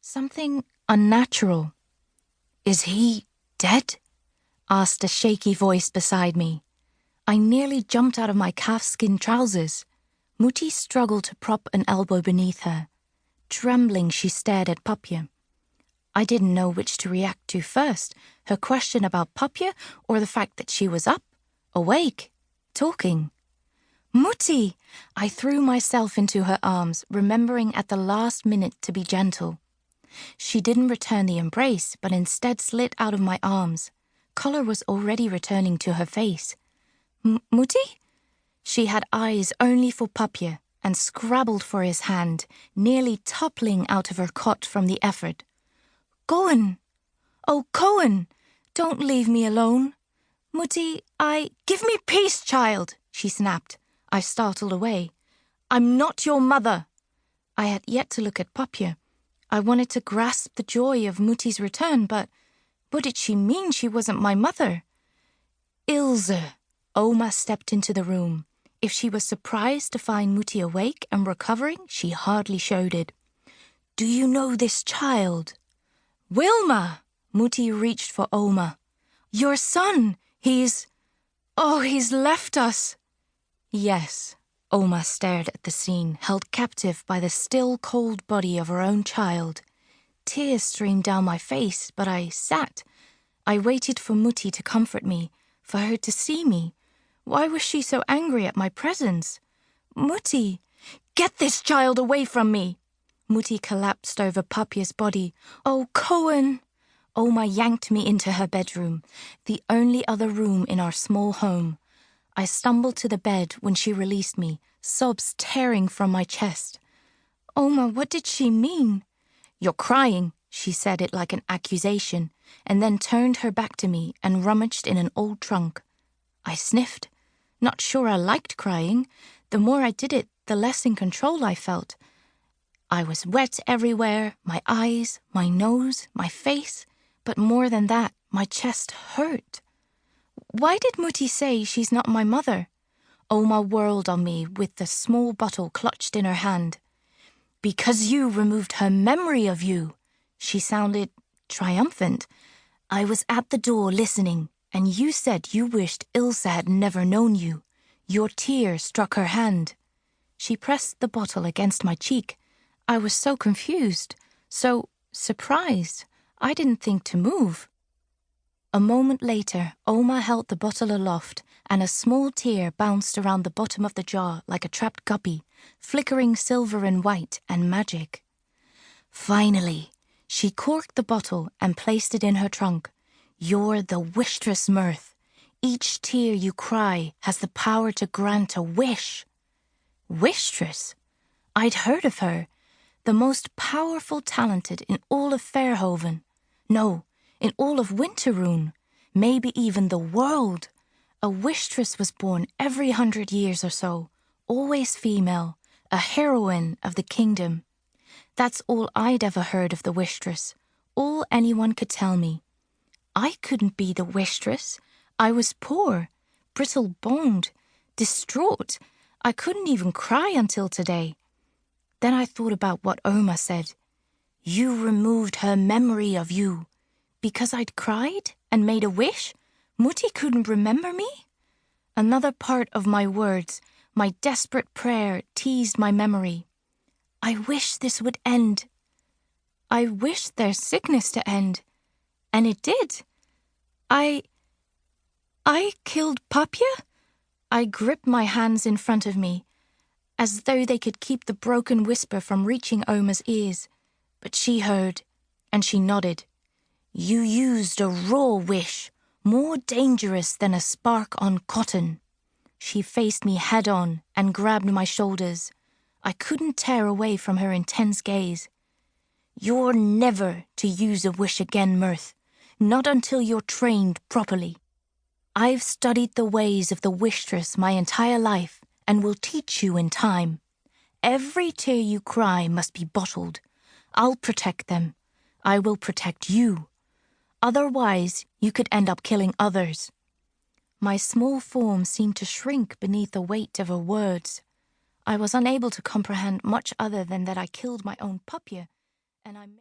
Something unnatural. Is he dead? Asked a shaky voice beside me. I nearly jumped out of my calfskin trousers. Myrthe struggled to prop an elbow beneath her. Trembling, she stared at Papje. I didn't know which to react to first, her question about Papje or the fact that she was up, awake, talking. Myrthe! I threw myself into her arms, remembering at the last minute to be gentle. She didn't return the embrace, but instead slid out of my arms. Color was already returning to her face. Myrthe? She had eyes only for Papje and scrabbled for his hand, nearly toppling out of her cot from the effort. Cohen! Oh, Cohen! Don't leave me alone. Myrthe, Give me peace, child, she snapped. I startled away. I'm not your mother. I had yet to look at Papje. I wanted to grasp the joy of Myrthe's return, but what did she mean she wasn't my mother? Ilse! Oma stepped into the room. If she was surprised to find Myrthe awake and recovering, she hardly showed it. Do you know this child? Wilma! Myrthe reached for Oma. Your son! He's left us. Yes. Oma stared at the scene, held captive by the still cold body of her own child. Tears streamed down my face, but I sat. I waited for Myrthe to comfort me, for her to see me. Why was she so angry at my presence? Myrthe! Get this child away from me! Myrthe collapsed over Papje's body. Oh, Cohen! Oma yanked me into her bedroom, the only other room in our small home. I stumbled to the bed when she released me, sobs tearing from my chest. Oma, what did she mean? You're crying, she said it like an accusation, and then turned her back to me and rummaged in an old trunk. I sniffed. Not sure I liked crying. The more I did it, the less in control I felt. I was wet everywhere, my eyes, my nose, my face, but more than that, my chest hurt. Why did Myrthe say she's not my mother? Oma whirled on me with the small bottle clutched in her hand. Because you removed her memory of you. She sounded triumphant. I was at the door listening, and you said you wished Ilse had never known you. Your tear struck her hand. She pressed the bottle against my cheek. I was so confused, so surprised. I didn't think to move. A moment later, Oma held the bottle aloft, and a small tear bounced around the bottom of the jar like a trapped guppy, flickering silver and white and magic. Finally, she corked the bottle and placed it in her trunk. You're the Wishtress, Myrthe. Each tear you cry has the power to grant a wish. Wishtress? I'd heard of her. The most powerful talented in all of Fairhoven. No, in all of Winterroon, maybe even the world. A Wishtress was born every 100 years or so, always female, a heroine of the kingdom. That's all I'd ever heard of the Wishtress, all anyone could tell me. I couldn't be the Wishtress. I was poor, brittle-boned, distraught. I couldn't even cry until today. Then I thought about what Oma said. You removed her memory of you. Because I'd cried and made a wish, Myrthe couldn't remember me? Another part of my words, my desperate prayer, teased my memory. I wish this would end. I wished their sickness to end. And it did. I killed Papje? I gripped my hands in front of me, as though they could keep the broken whisper from reaching Oma's ears. But she heard, and she nodded. You used a raw wish, more dangerous than a spark on cotton. She faced me head-on and grabbed my shoulders. I couldn't tear away from her intense gaze. You're never to use a wish again, Myrthe, not until you're trained properly. I've studied the ways of the Wishtress my entire life and will teach you in time. Every tear you cry must be bottled. I'll protect them. I will protect you. Otherwise, you could end up killing others. My small form seemed to shrink beneath the weight of her words. I was unable to comprehend much other than that I killed my own Papje, and I